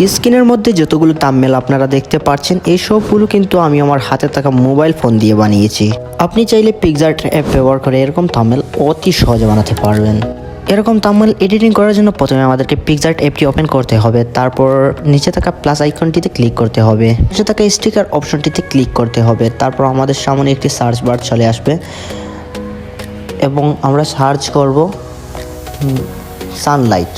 স্ক্রিনের মধ্যে যতগুলো থাম্বনেল আপনারা দেখতে পাচ্ছেন এই সবগুলো কিন্তু আমি আমার হাতে থাকা মোবাইল ফোন দিয়ে বানিয়েছি। আপনি চাইলে পিক্সআর্ট অ্যাপ ব্যবহার করে এরকম থাম্বনেল অতি সহজে বানাতে পারবেন। এরকম থাম্বনেল এডিটিং করার জন্য প্রথমে আমাদেরকে পিক্সআর্ট অ্যাপটি ওপেন করতে হবে, তারপর নিচে থাকা প্লাস আইকনটিতে ক্লিক করতে হবে, নিচে থাকা স্টিকার অপশনটিতে ক্লিক করতে হবে, তারপর আমাদের সামনে একটি সার্চ বার চলে আসবে এবং আমরা সার্চ করব সানলাইট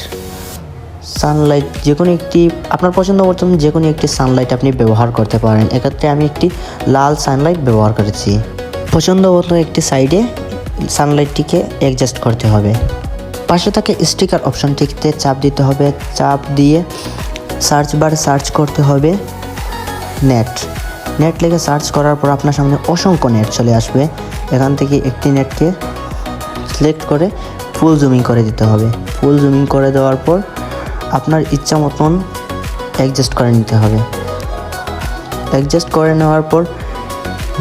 যে কোনো একটি আপনার পছন্দ মতন যে কোনো একটি সানলাইট আপনি ব্যবহার করতে পারেন। এক্ষেত্রে আমি একটি লাল সানলাইট ব্যবহার করেছি। পছন্দ মতো একটি সাইডে সানলাইটটিকে অ্যাডজাস্ট করতে হবে। পাশে থাকে স্টিকার অপশনটিতে চাপ দিতে হবে, চাপ দিয়ে সার্চ বারে সার্চ করতে হবে নেট লিখে সার্চ করার পর আপনার সামনে অসংখ্য নেট চলে আসবে। এখান থেকে একটি নেটকে সিলেক্ট করে ফুল জুমিং করে দিতে হবে। ফুল জুমিং করে দেওয়ার পর আপনার ইচ্ছা মতন অ্যাডজাস্ট করে নিতে হবে। অ্যাডজাস্ট করে নেওয়ার পর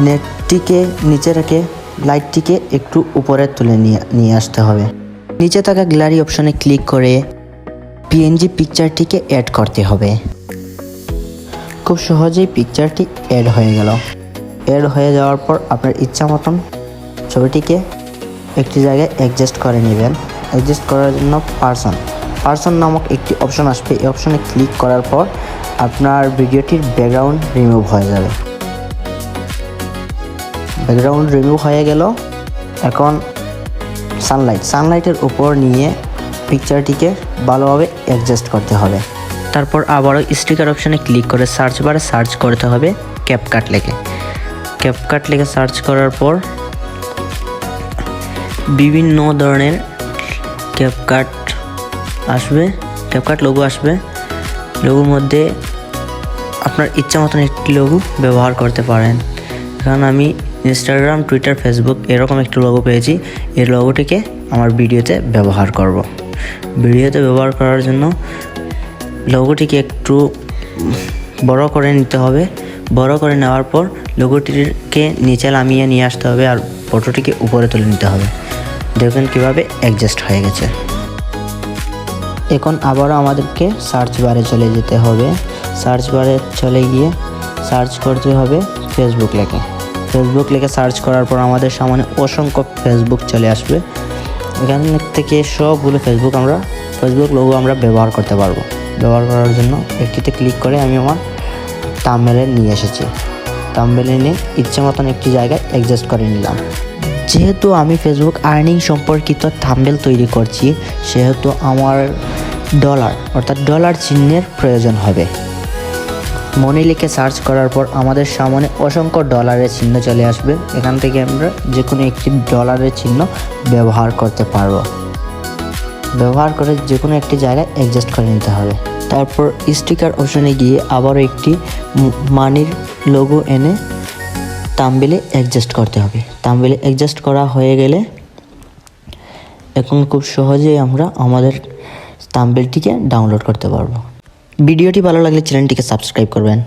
নেটটিকে নিচে রেখে লাইটটিকে একটু উপরে তুলে নিয়ে আসতে হবে। নিচে থাকা গ্যালারি অপশনে ক্লিক করে পিএনজি পিকচারটিকে অ্যাড করতে হবে। খুব সহজেই পিকচারটি অ্যাড হয়ে গেল। অ্যাড হয়ে যাওয়ার পর আপনার ইচ্ছা মতন ছবিটিকে একটি জায়গায় অ্যাডজাস্ট করে নেবেন। অ্যাডজাস্ট করার জন্য পার্সন নামক একটি অপশন আসবে। এই অপশনে ক্লিক করার পর আপনার ভিডিওটির ব্যাকগ্রাউন্ড রিমুভ হয়ে যাবে। ব্যাকগ্রাউন্ড রিমুভ হয়ে গেল। এখন সানলাইটের উপর নিয়ে পিকচারটিকে ভালোভাবে অ্যাডজাস্ট করতে হবে। তারপর আবারও স্টিকার অপশনে ক্লিক করে সার্চ বারে সার্চ করতে হবে ক্যাপকাট লিখে সার্চ করার পর বিভিন্ন ধরনের ক্যাপকাট লোগো আসবে। লোগোর মধ্যে আপনার ইচ্ছা মতন একটি লোগো ব্যবহার করতে পারেন। কারণ আমি ইনস্টাগ্রাম, টুইটার, ফেসবুক এরকম একটি লোগো পেয়েছি। এই লোগোটিকে আমার ভিডিওতে ব্যবহার করব। ভিডিওতে ব্যবহার করার জন্য লোগোটিকে একটু বড় করে নিতে হবে। বড় করে নেওয়ার পর লোগোটিকে নিচে নামিয়ে নিয়ে আসতে হবে আর ফটোটিকে উপরে তুলে নিতে হবে। দেখুন কীভাবে অ্যাডজাস্ট হয়ে গেছে। এখন আবারও আমাদেরকে সার্চ বারে চলে যেতে হবে। সার্চ বারে চলে গিয়ে সার্চ করতে হবে ফেসবুক লিখে সার্চ করার পর আমাদের সামনে অসংখ্য ফেসবুক চলে আসবে। এখান থেকে সবগুলো ফেসবুক লোগো আমরা ব্যবহার করতে পারবো। ব্যবহার করার জন্য একটিতে ক্লিক করে আমি আমার থাম্বনেলে নিয়ে এসেছি। থাম্বনেলে নিয়ে ইচ্ছে মতন একটি জায়গায় অ্যাডজাস্ট করে নিলাম। যেহেতু আমি ফেসবুক আর্নিং সম্পর্কিত থাম্বনেল তৈরি করছি সেহেতু আমার ডলার চিহ্নের প্রয়োজন হবে। মনি লিখে সার্চ করার পর আমাদের সামনে অসংখ্য ডলারের চিহ্ন চলে আসবে। এখান থেকে আমরা যে কোনো একটি ডলারের চিহ্ন ব্যবহার করতে পারবো। ব্যবহার করে যে কোনো একটি জায়গায় অ্যাডজাস্ট করে নিতে হবে। তারপর স্টিকার অপশনে গিয়ে আবারও একটি মানির লোগো এনে থাম্বনেলে অ্যাডজাস্ট করতে হবে। থাম্বনেলে অ্যাডজাস্ট করা হয়ে গেলে এখন খুব সহজেই আমরা আমাদের থাম্বনেলটিকে ডাউনলোড করতে পারবো। ভিডিওটি ভালো লাগলে চ্যানেলটিকে সাবস্ক্রাইব করবেন।